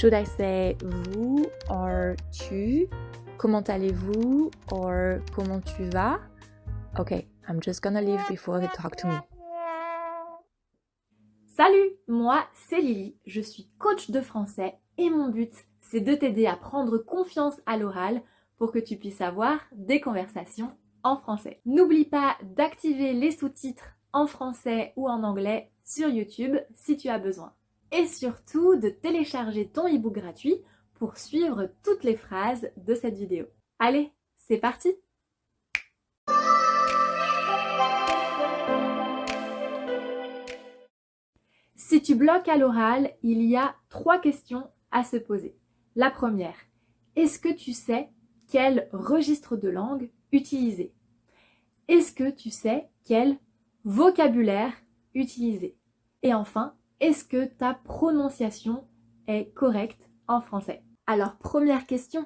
Should I say vous or tu? Comment allez-vous or comment tu vas? Okay, I'm just gonna leave before they talk to me. Salut, moi c'est Lily, je suis coach de français et mon but c'est de t'aider à prendre confiance à l'oral pour que tu puisses avoir des conversations en français. N'oublie pas d'activer les sous-titres en français ou en anglais sur YouTube si tu as besoin. Et surtout de télécharger ton e-book gratuit pour suivre toutes les phrases de cette vidéo. Allez, c'est parti! Si tu bloques à l'oral, il y a 3 questions à se poser. La première, est-ce que tu sais quel registre de langue utiliser? Est-ce que tu sais quel vocabulaire utiliser? Et enfin, est-ce que ta prononciation est correcte en français? Alors, première question,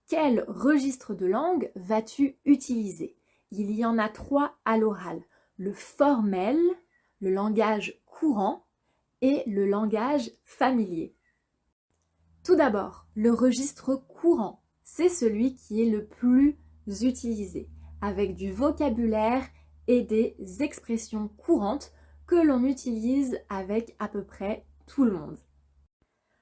quel registre de langue vas-tu utiliser? Il y en a 3 à l'oral. Le formel, le langage courant, et le langage familier. Tout d'abord, le registre courant, c'est celui qui est le plus utilisé, avec du vocabulaire et des expressions courantes que l'on utilise avec à peu près tout le monde.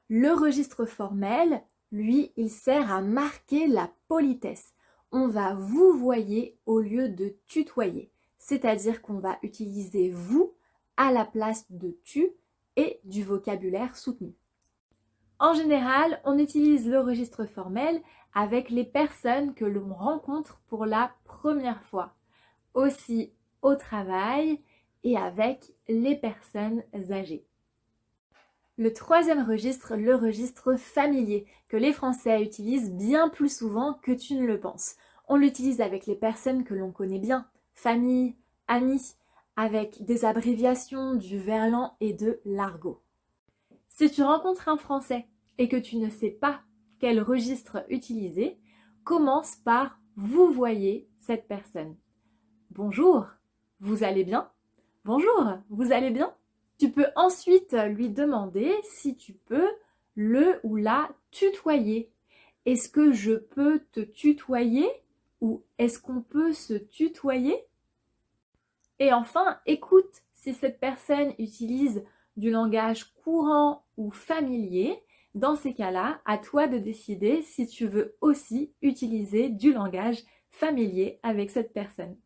Le registre formel, lui, il sert à marquer la politesse. On va vouvoyer au lieu de tutoyer, c'est-à-dire qu'on va utiliser vous à la place de tu et du vocabulaire soutenu. En général, on utilise le registre formel avec les personnes que l'on rencontre pour la première fois, aussi au travail et avec les personnes âgées. Le troisième registre, le registre familier, que les Français utilisent bien plus souvent que tu ne le penses. On l'utilise avec les personnes que l'on connaît bien, famille, amis, avec des abréviations, du verlan et de l'argot. Si tu rencontres un Français et que tu ne sais pas quel registre utiliser, commence par vouvoyer cette personne. Bonjour, vous allez bien? Bonjour, vous allez bien? Tu peux ensuite lui demander si tu peux le ou la tutoyer. Est-ce que je peux te tutoyer? Ou est-ce qu'on peut se tutoyer? Et enfin, écoute si cette personne utilise du langage courant ou familier. Dans ces cas-là, à toi de décider si tu veux aussi utiliser du langage familier avec cette personne.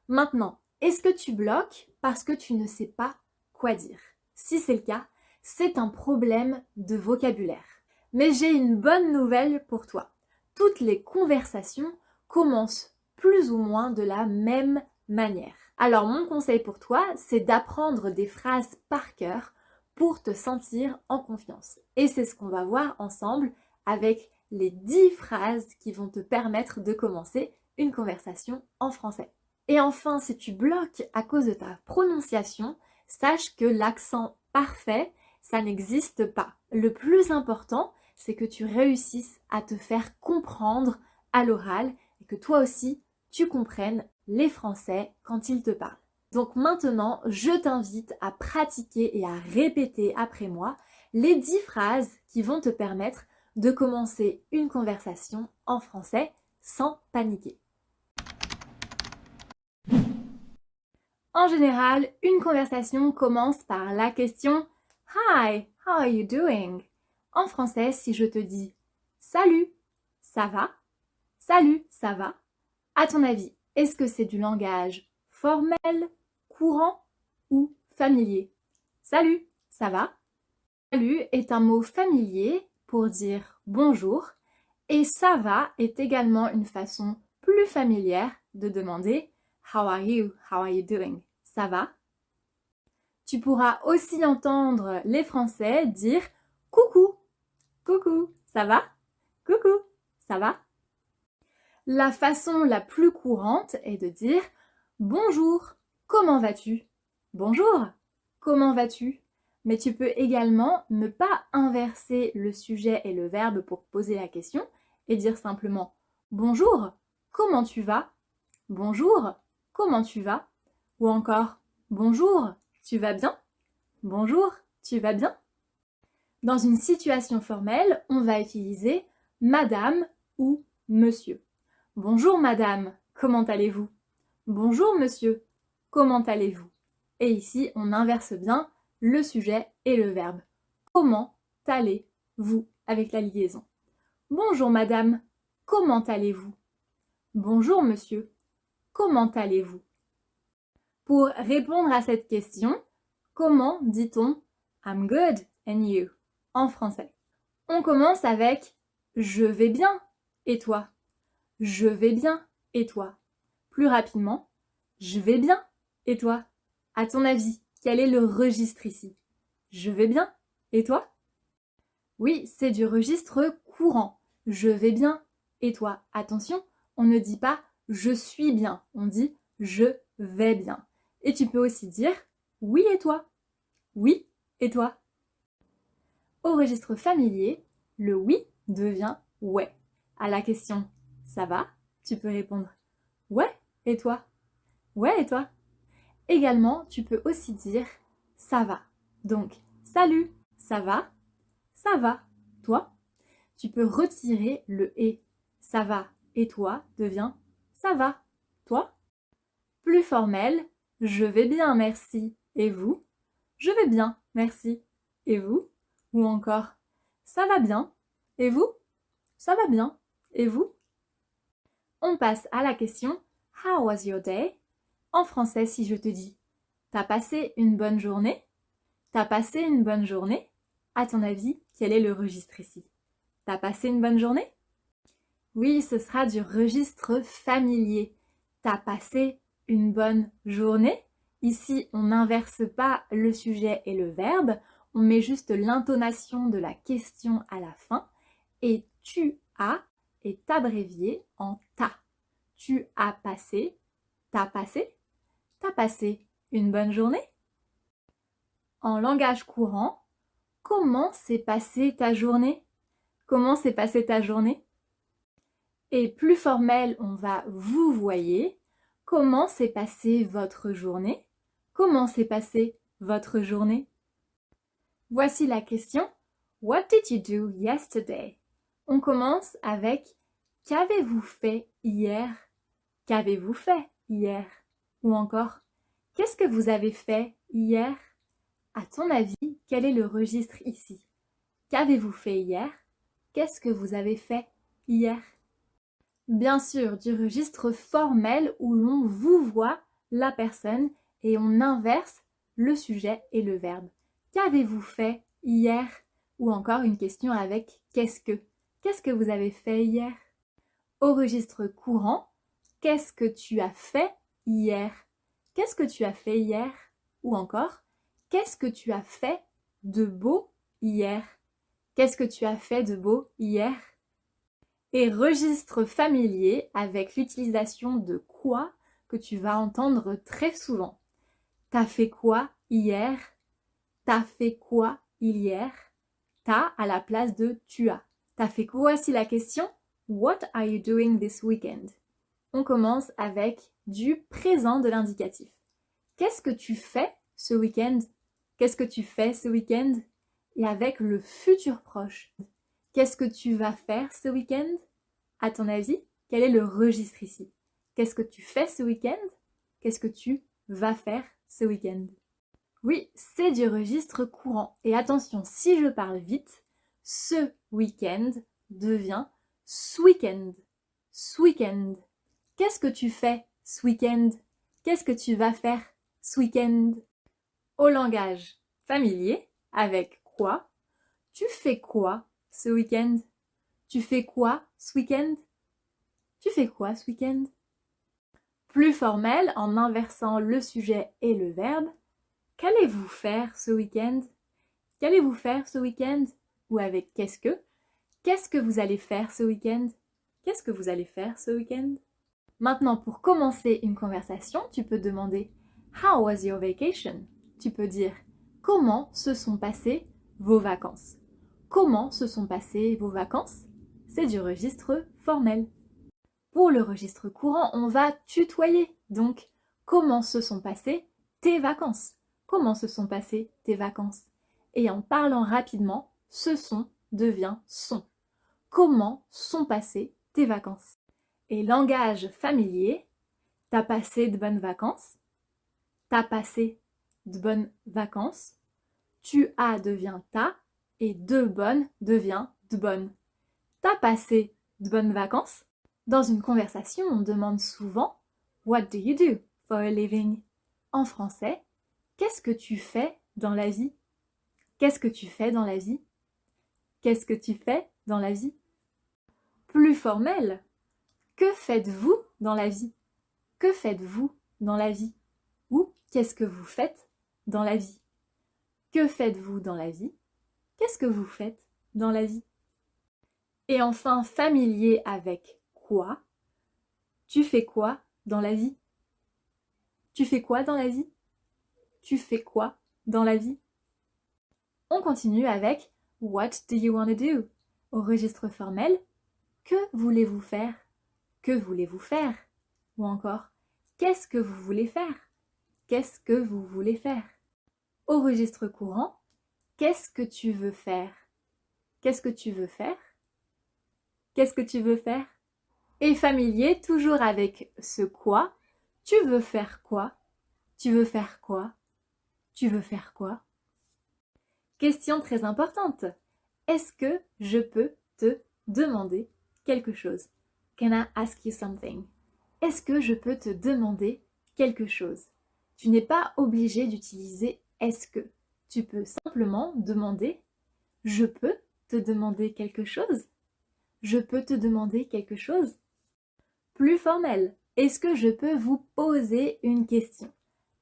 Maintenant, est-ce que tu bloques parce que tu ne sais pas quoi dire? Si c'est le cas, c'est un problème de vocabulaire. Mais j'ai une bonne nouvelle pour toi. Toutes les conversations commencent plus ou moins de la même manière. Alors mon conseil pour toi, c'est d'apprendre des phrases par cœur pour te sentir en confiance. Et c'est ce qu'on va voir ensemble avec les 10 phrases qui vont te permettre de commencer une conversation en français. Et enfin, si tu bloques à cause de ta prononciation, sache que l'accent parfait, ça n'existe pas. Le plus important, c'est que tu réussisses à te faire comprendre à l'oral et que toi aussi, tu comprennes les Français quand ils te parlent. Donc maintenant, je t'invite à pratiquer et à répéter après moi les 10 phrases qui vont te permettre de commencer une conversation en français sans paniquer. En général, une conversation commence par la question « Hi, how are you doing ?» En français, si je te dis « Salut, ça va ?» « Salut, ça va ?» À ton avis, est-ce que c'est du langage formel, courant ou familier? Salut, ça va? Salut est un mot familier pour dire bonjour et ça va est également une façon plus familière de demander How are you? How are you doing? Ça va? Tu pourras aussi entendre les Français dire coucou, coucou, ça va? Coucou, ça va? La façon la plus courante est de dire bonjour, comment vas-tu? Bonjour, comment vas-tu? Mais tu peux également ne pas inverser le sujet et le verbe pour poser la question et dire simplement bonjour, comment tu vas? Bonjour, comment tu vas? Ou encore bonjour, tu vas bien? Bonjour, tu vas bien? Dans une situation formelle, on va utiliser madame ou monsieur. Bonjour madame, comment allez-vous? Bonjour monsieur, comment allez-vous? Et ici, on inverse bien le sujet et le verbe. Comment allez-vous avec la liaison? Bonjour madame, comment allez-vous? Bonjour monsieur, comment allez-vous? Pour répondre à cette question, comment dit-on I'm good and you en français? On commence avec je vais bien et toi? Je vais bien et toi? Plus rapidement, je vais bien et toi? À ton avis, quel est le registre ici? Je vais bien et toi? Oui, c'est du registre courant. Je vais bien et toi? Attention, on ne dit pas je suis bien, on dit je vais bien. Et tu peux aussi dire oui et toi? Oui et toi? Au registre familier, le oui devient ouais. À la question ça va, tu peux répondre ouais et toi? Ouais et toi? Également, tu peux aussi dire ça va. Donc, salut, ça va? Ça va, toi? Tu peux retirer le et. Ça va et toi devient ça va, toi? Plus formel, je vais bien, merci. Et vous? Je vais bien, merci. Et vous? Ou encore, ça va bien. Et vous? Ça va bien. Et vous? On passe à la question How was your day? En français, si je te dis t'as passé une bonne journée? T'as passé une bonne journée? À ton avis, quel est le registre ici? T'as passé une bonne journée? Oui, ce sera du registre familier. T'as passé une bonne journée? Ici, on n'inverse pas le sujet et le verbe, on met juste l'intonation de la question à la fin. Et tu as est abrévié en ta. Tu as passé, t'as passé une bonne journée? En langage courant, comment s'est passée ta journée? Comment s'est passée ta journée? Et plus formel, on va vous voyez. Comment s'est passée votre journée? Comment s'est passée votre journée? Voici la question. What did you do yesterday? On commence avec qu'avez-vous fait hier? Qu'avez-vous fait hier? Ou encore, qu'est-ce que vous avez fait hier? À ton avis, quel est le registre ici? Qu'avez-vous fait hier? Qu'est-ce que vous avez fait hier? Bien sûr, du registre formel où l'on vous voit la personne et on inverse le sujet et le verbe. Qu'avez-vous fait hier? Ou encore une question avec qu'est-ce que? Qu'est-ce que vous avez fait hier? Au registre courant, qu'est-ce que tu as fait hier? Qu'est-ce que tu as fait hier? Ou encore, qu'est-ce que tu as fait de beau hier? Qu'est-ce que tu as fait de beau hier? Et registre familier avec l'utilisation de quoi que tu vas entendre très souvent. T'as fait quoi hier? T'as fait quoi hier? T'as à la place de tu as. T'as fait quoi? Voici la question. What are you doing this weekend? On commence avec du présent de l'indicatif. Qu'est-ce que tu fais ce week-end? Qu'est-ce que tu fais ce week-end? Et avec le futur proche. Qu'est-ce que tu vas faire ce week-end? À ton avis, quel est le registre ici? Qu'est-ce que tu fais ce week-end? Qu'est-ce que tu vas faire ce week-end? Oui, c'est du registre courant. Et attention, si je parle vite, ce week-end devient ce week-end. Ce week-end. Qu'est-ce que tu fais ce week-end? Qu'est-ce que tu vas faire ce week-end? Au langage familier, avec quoi? Tu fais quoi ce week-end? Tu fais quoi ce week-end? Tu fais quoi ce week-end? Plus formel, en inversant le sujet et le verbe. Qu'allez-vous faire ce week-end? Qu'allez-vous faire ce week-end? Ou avec qu'est-ce que vous allez faire ce week-end? Qu'est-ce que vous allez faire ce week-end? Maintenant, pour commencer une conversation, tu peux demander How was your vacation? Tu peux dire comment se sont passées vos vacances? Comment se sont passées vos vacances? C'est du registre formel. Pour le registre courant, on va tutoyer. Donc, comment se sont passées tes vacances? Comment se sont passées tes vacances? Et en parlant rapidement, Ce sont devient sont. Comment sont passées tes vacances? Et langage familier, t'as passé de bonnes vacances? T'as passé de bonnes vacances? Tu as devient t'as et de bonnes devient de bonnes. T'as passé de bonnes vacances? Dans une conversation, on demande souvent What do you do for a living? En français, qu'est-ce que tu fais dans la vie? Qu'est-ce que tu fais dans la vie? Qu'est-ce que tu fais dans la vie? Plus formel, que faites-vous dans la vie? Que faites-vous dans la vie? Ou qu'est-ce que vous faites dans la vie? Que faites-vous dans la vie? Qu'est-ce que vous faites dans la vie? Et enfin, familier avec quoi? Tu fais quoi dans la vie? Tu fais quoi dans la vie? Tu fais quoi dans la vie? On continue avec What do you want to do? Au registre formel, que voulez-vous faire? Que voulez-vous faire? Ou encore, qu'est-ce que vous voulez faire? Qu'est-ce que vous voulez faire? Au registre courant, qu'est-ce que tu veux faire? Qu'est-ce que tu veux faire? Qu'est-ce que tu veux faire? Et familier, toujours avec ce quoi. Tu veux faire quoi? Tu veux faire quoi? Tu veux faire quoi? Question très importante. Est-ce que je peux te demander quelque chose? Can I ask you something? Est-ce que je peux te demander quelque chose? Tu n'es pas obligé d'utiliser est-ce que. Tu peux simplement demander je peux te demander quelque chose? Je peux te demander quelque chose? Plus formel. Est-ce que je peux vous poser une question?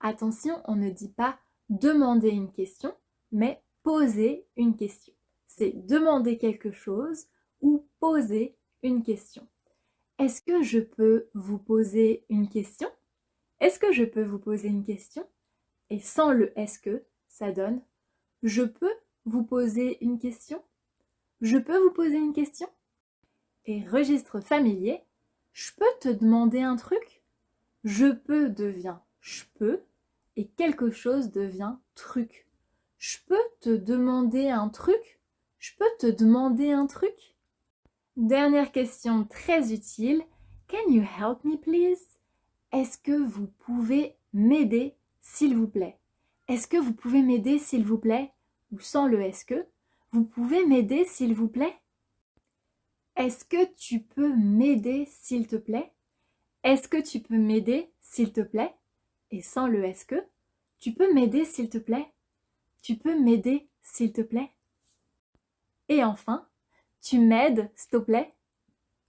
Attention, on ne dit pas demander une question, mais poser une question. C'est demander quelque chose ou poser une question. Est-ce que je peux vous poser une question? Est-ce que je peux vous poser une question? Et sans le est-ce que, ça donne je peux vous poser une question? Je peux vous poser une question? Et registre familier, je peux te demander un truc? Je peux devient je peux et quelque chose devient truc. Je peux te demander un truc? Je peux te demander un truc? Dernière question très utile. Can you help me please? Est-ce que vous pouvez m'aider s'il vous plaît? Est-ce que vous pouvez m'aider s'il vous plaît? Ou sans le est-ce que, vous pouvez m'aider s'il vous plaît? Est-ce que tu peux m'aider s'il te plaît? Est-ce que tu peux m'aider s'il te plaît? Et sans le est-ce que, tu peux m'aider s'il te plaît? Tu peux m'aider s'il te plaît? Et enfin, tu m'aides s'il te plaît?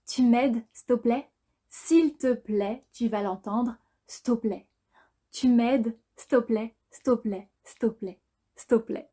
Tu m'aides s'il te plaît? S'il te plaît, tu vas l'entendre s'il te plaît. Tu m'aides s'il te plaît? S'il te plaît, s'il te plaît, s'il te plaît.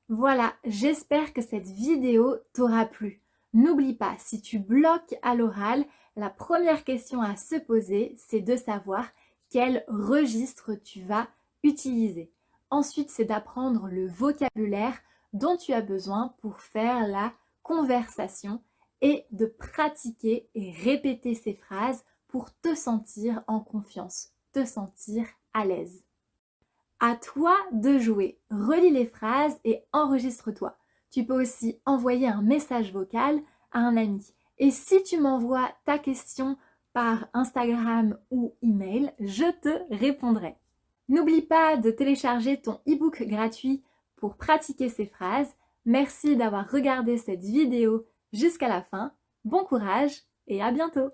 Voilà, j'espère que cette vidéo t'aura plu. N'oublie pas, si tu bloques à l'oral, la première question à se poser, c'est de savoir quel registre tu vas utiliser. Ensuite, c'est d'apprendre le vocabulaire dont tu as besoin pour faire la conversation et de pratiquer et répéter ces phrases pour te sentir en confiance, te sentir à l'aise. À toi de jouer. Relis les phrases et enregistre-toi. Tu peux aussi envoyer un message vocal à un ami. Et si tu m'envoies ta question par Instagram ou email, je te répondrai. N'oublie pas de télécharger ton e-book gratuit pour pratiquer ces phrases. Merci d'avoir regardé cette vidéo jusqu'à la fin. Bon courage et à bientôt!